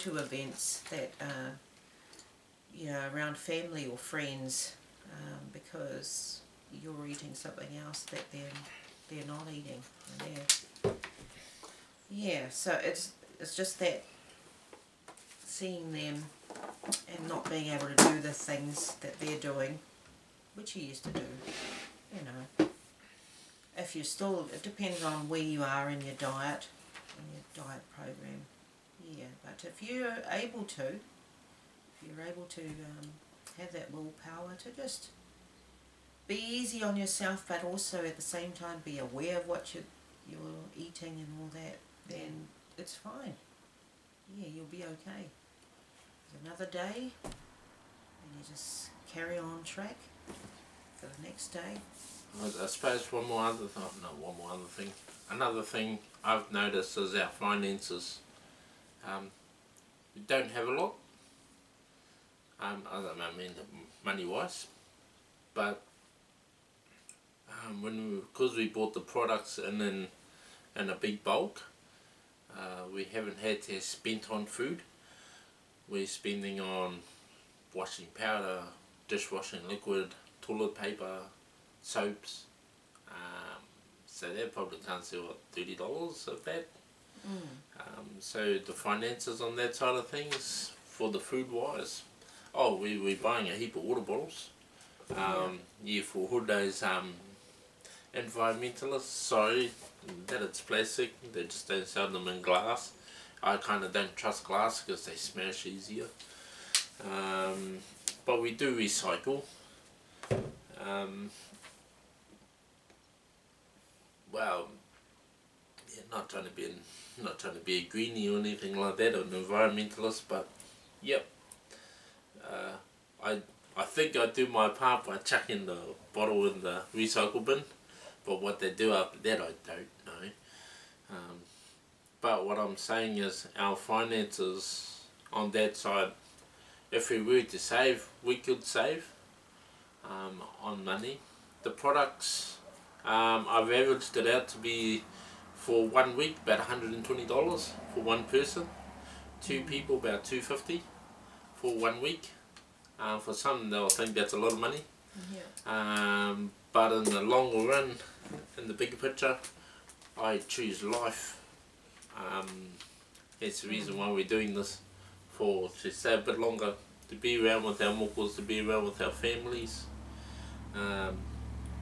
to events that you know, around family or friends, because you're eating something else that they're not eating. And yeah, so it's just that seeing them and not being able to do the things that they're doing, which you used to do, you know. If you're still, it depends on where you are in your diet program, yeah. But if you're able to, have that willpower to just be easy on yourself, but also at the same time be aware of what you're eating and all that, then it's fine. Yeah, you'll be okay. There's another day, and you just carry on track for the next day. I suppose another thing I've noticed is our finances. We don't have a lot, I don't mean money-wise, but because we bought the products in a big bulk, we haven't had to spend on food. We're spending on washing powder, dishwashing liquid, toilet paper, soaps. So that probably comes to what, $30 of that. So the finances on that side of things for the food wise. Oh, we're buying a heap of water bottles. Yeah, for Huda's environmentalists, sorry that it's plastic, they just don't sell them in glass. I kind of don't trust glass because they smash easier. But we do recycle. Well, yeah, not trying to be a greenie or anything like that, or an environmentalist, but yep. I think I do my part by chucking the bottle in the recycle bin, but what they do after that I don't know. But what I'm saying is our finances on that side, if we were to save, we could save on money. The products, I've averaged it out to be for 1 week about $120 for one person, 2 people about $250 for 1 week. For some they'll think that's a lot of money, but in the longer run, in the bigger picture, I choose life. That's the reason why we're doing this, to stay a bit longer, to be around with our mokos, to be around with our families.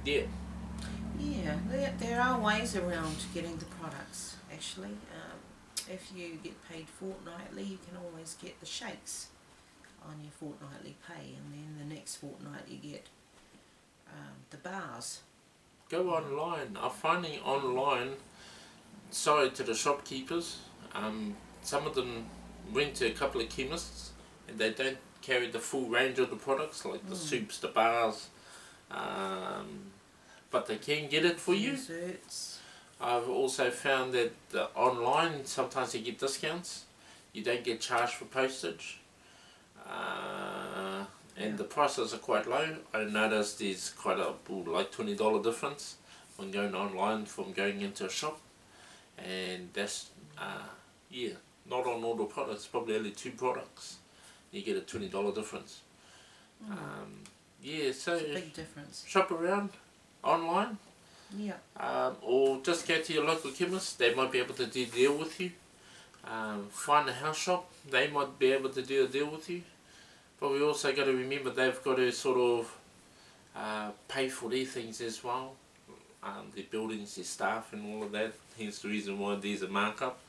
Yeah. Yeah, there are ways around getting the products, actually. If you get paid fortnightly, you can always get the shakes on your fortnightly pay, and then the next fortnight you get the bars. Go online. I'm finding online, sorry to the shopkeepers, some of them went to a couple of chemists and they don't carry the full range of the products, like the soups, the bars, but they can get it for you. Desserts. I've also found that online sometimes you get discounts. You don't get charged for postage. And the prices are quite low. I noticed there's quite a like $20 difference when going online from going into a shop, and that's yeah, not on all the products, probably only 2 products you get a $20 difference. Yeah, so it's a big difference. Shop around online, or just go to your local chemist. They might be able to do a deal with you. Find a house shop, they might be able to do a deal with you. But we also got to remember they've got to sort of pay for their things as well, their buildings, their staff and all of that. Hence the reason why there's a markup.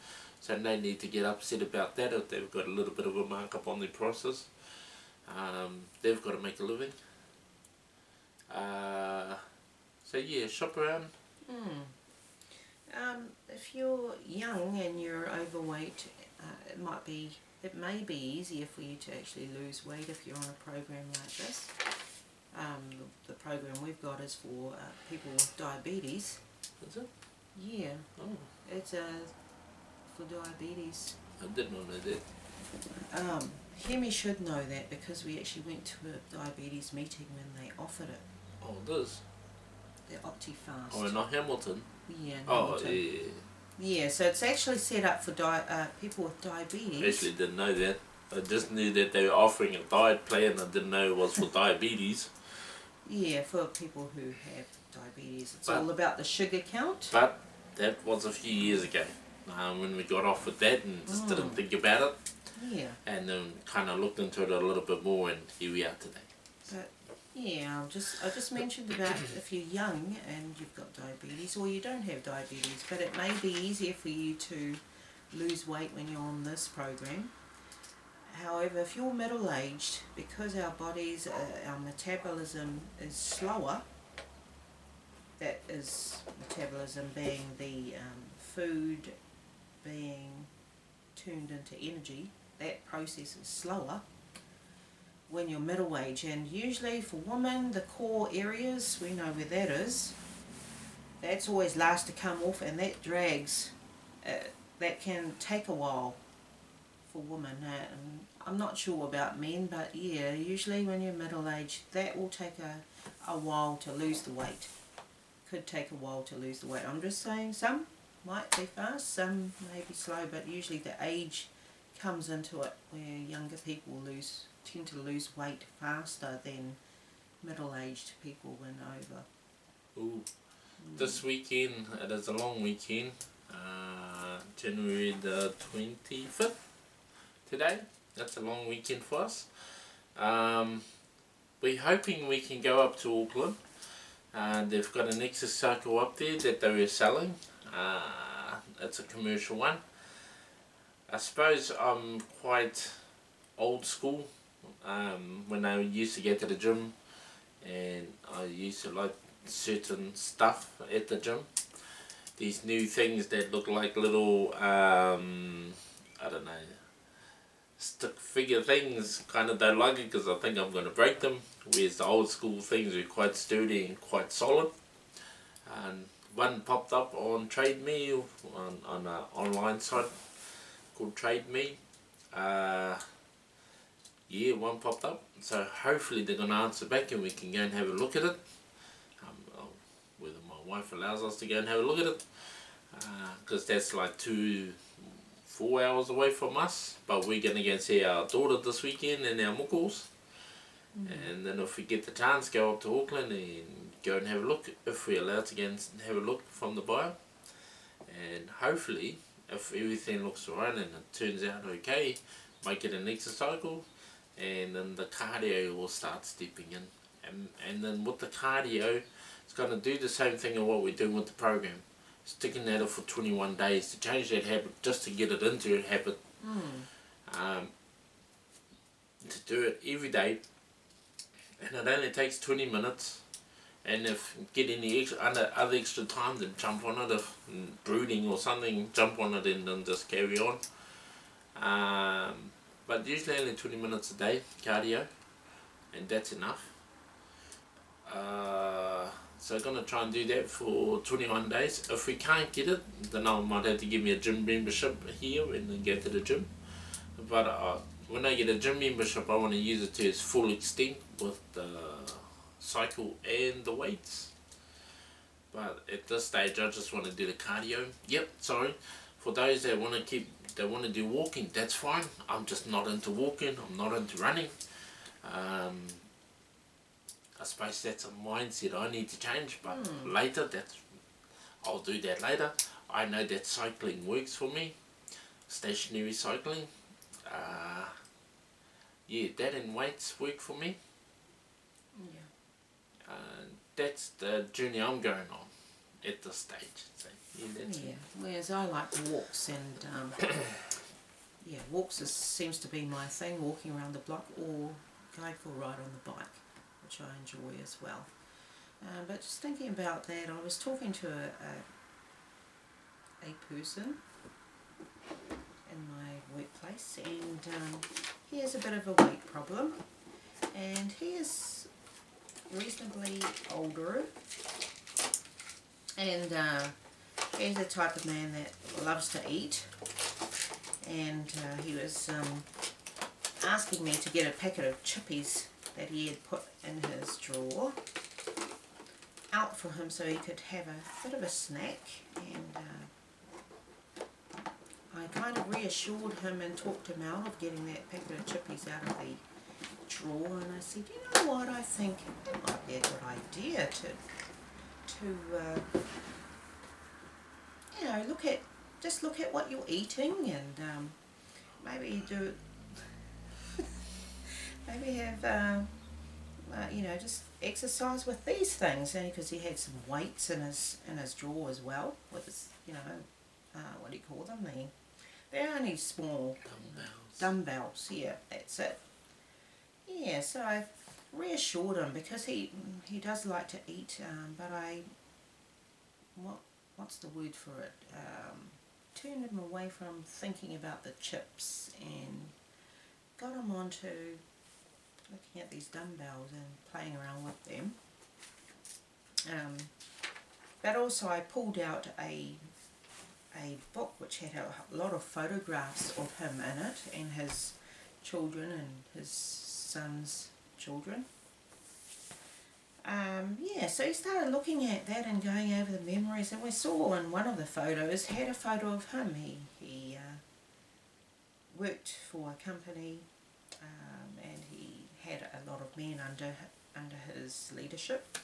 So they need to get upset about that if they've got a little bit of a markup on their prices. They've got to make a living. So yeah, shop around. If you're young and you're overweight, it may be easier for you to actually lose weight if you're on a program like this. The program we've got is for people with diabetes. Is it? Yeah. Oh. It's for diabetes. I did not know that. Hemi should know that because we actually went to a diabetes meeting when they offered it. Oh, it is? The Optifast. Oh, not Hamilton? Yeah, oh, Hamilton. Yeah. Yeah, so it's actually set up for people with diabetes. Actually didn't know that. I just knew that they were offering a diet plan. I didn't know it was for diabetes. Yeah, for people who have diabetes. It's But- all about the sugar count. But that was a few years ago when we got off with that and just didn't think about it. Yeah. And then kind of looked into it a little bit more, and here we are today. But yeah, I just mentioned about if you're young and you've got diabetes, or you don't have diabetes, but it may be easier for you to lose weight when you're on this program. However, if you're middle-aged, because our bodies, our metabolism is slower, that is metabolism being the food being turned into energy, that process is slower when you're middle-aged. And usually for women, the core areas, we know where that is, that's always last to come off, and that drags, that can take a while for women. And I'm not sure about men, but yeah, usually when you're middle-aged, that will take a while to lose the weight. Could take a while to lose the weight. I'm just saying some might be fast, some may be slow, but usually the age comes into it where younger people tend to lose weight faster than middle-aged people when over. Ooh. This weekend, it is a long weekend, January the 25th today. That's a long weekend for us. We're hoping we can go up to Auckland. They've got an exercise cycle up there that they were selling. It's a commercial one. I suppose I'm quite old school. When I used to get to the gym, and I used to like certain stuff at the gym. These new things that look like little, I don't know, stick figure things, kind of don't like it because I think I'm going to break them, whereas the old school things are quite sturdy and quite solid. And one popped up on Trade Me, on an online site called Trade Me. Yeah, one popped up, so hopefully they're going to answer back and we can go and have a look at it. Whether my wife allows us to go and have a look at it, because that's like 4 hours away from us, but we're going to go and see our daughter this weekend and our muckles. And then if we get the chance, go up to Auckland and go and have a look, if we're allowed to go and have a look from the bio. And hopefully, if everything looks alright and it turns out okay, might get an exercise cycle, and then the cardio will start stepping in. And then with the cardio, it's going to do the same thing of what we're doing with the program. Sticking at it for 21 days to change that habit, just to get it into a habit. To do it every day, and it only takes 20 minutes. And if get any other extra time, then jump on it. If brooding or something, jump on it and then just carry on. But usually only 20 minutes a day cardio, and that's enough. So I'm going to try and do that for 21 days. If we can't get it, then I might have to give me a gym membership here and then go to the gym. But when I get a gym membership, I want to use it to its full extent with the cycle and the weights. But at this stage, I just want to do the cardio. Yep, sorry. For those that want to do walking, that's fine. I'm just not into walking. I'm not into running. I suppose that's a mindset I need to change, but later, I'll do that later. I know that cycling works for me, stationary cycling. Yeah, that and weights work for me. Yeah. That's the journey I'm going on at this stage. So, Yeah, whereas I like walks, and yeah, walks seems to be my thing, walking around the block or going for a ride on the bike, which I enjoy as well. But just thinking about that, I was talking to a person in my workplace, and he has a bit of a weight problem, and he is reasonably older, and he's the type of man that loves to eat, and he was asking me to get a packet of chippies that he had put in his drawer out for him so he could have a bit of a snack. And I kind of reassured him and talked him out of getting that packet of chippies out of the drawer, and I said, you know what, I think it might be a good idea to you know, just look at what you're eating, and maybe do maybe have you know, just exercise with these things, and because he had some weights in his drawer as well, with his, you know, what do you call them? They're only small dumbbells. Yeah, that's it. Yeah, so I reassured him because he does like to eat, but what's the word for it? Turned him away from thinking about the chips and got him onto looking at these dumbbells and playing around with them. But also I pulled out a book which had a lot of photographs of him in it, and his children and his son's children. Yeah, so he started looking at that and going over the memories, and we saw in one of the photos had a photo of him. He worked for a company, and he had a lot of men under his leadership,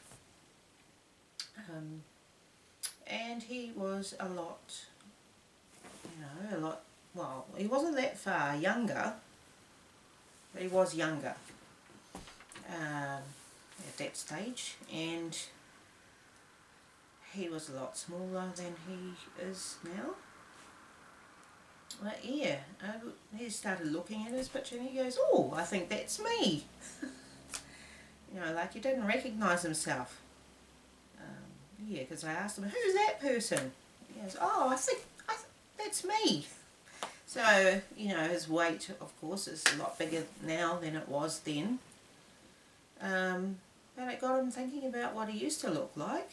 and he was a lot, you know, well, he wasn't that far younger, but he was younger at that stage, and he was a lot smaller than he is now. But yeah, he started looking at his picture and he goes, oh, I think that's me. You know, like he didn't recognise himself. Yeah, because I asked him, who's that person? He goes, oh, I think that's me. So, you know, his weight, of course, is a lot bigger now than it was then. But it got him thinking about what he used to look like.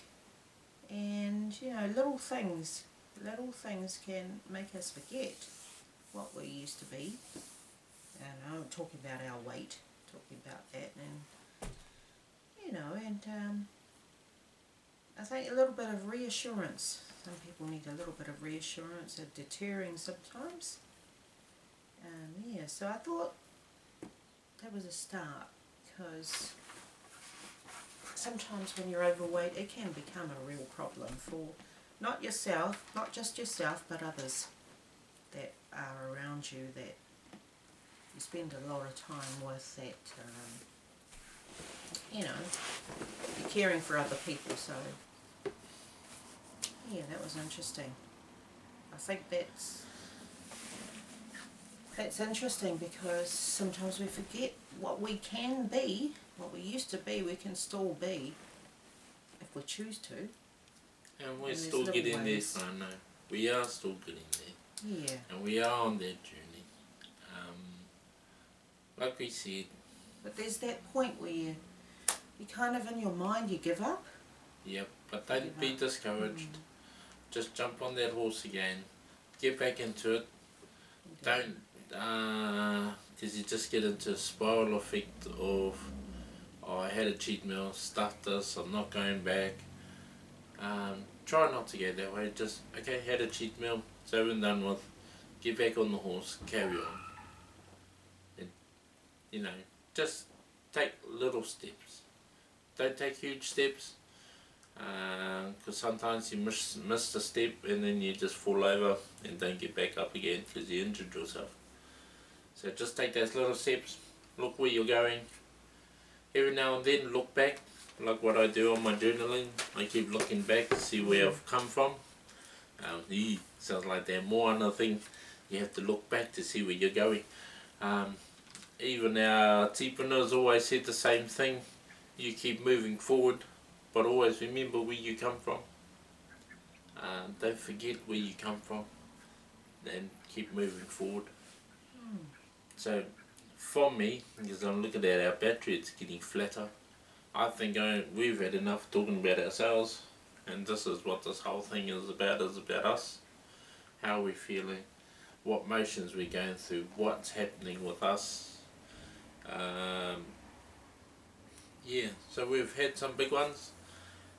And, you know, little things can make us forget what we used to be. And I'm talking about our weight, talking about that, and, you know, and I think a little bit of reassurance. Some people need a little bit of reassurance, of deterring sometimes. Yeah, so I thought that was a start, because sometimes when you're overweight it can become a real problem for not just yourself, but others that are around you, that you spend a lot of time with, that you know, you're caring for other people. So yeah, that was interesting. I think that's interesting, because sometimes we forget what we can be, what we used to be. We can still be if we choose to. And we're still getting there. I know. We are still getting there. Yeah. And we are on that journey. Like we said. But there's that point where you kind of, in your mind, you give up. Yep, but don't be discouraged. Just jump on that horse again. Get back into it. Don't, because you just get into a spiral effect of, oh, I had a cheat meal, stuff this, I'm not going back. Try not to go that way. Just, okay, had a cheat meal, it's over and done with. Get back on the horse, carry on. And, you know, just take little steps. Don't take huge steps, because sometimes you miss a step and then you just fall over and don't get back up again because you injured yourself. So just take those little steps, look where you're going. Every now and then look back, like what I do on my journaling. I keep looking back to see where I've come from. Sounds like that Moana thing. You have to look back to see where you're going. Even our tipuna always said the same thing. You keep moving forward, but always remember where you come from. Don't forget where you come from, and keep moving forward. So, for me, because I'm looking at our battery, it's getting flatter. I think we've had enough talking about ourselves, and this is what this whole thing is about us. How we're feeling, what motions we're going through, what's happening with us. Yeah, so we've had some big ones.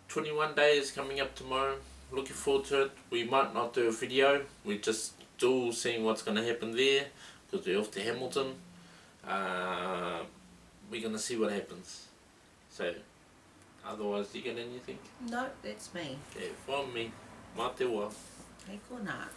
21 days coming up tomorrow. Looking forward to it. We might not do a video. We're just still seeing what's going to happen there because we're off to Hamilton. We're going to see what happens. So, otherwise, do you get anything? No, that's me. Yeah, from me, mā te wā. Hei kona.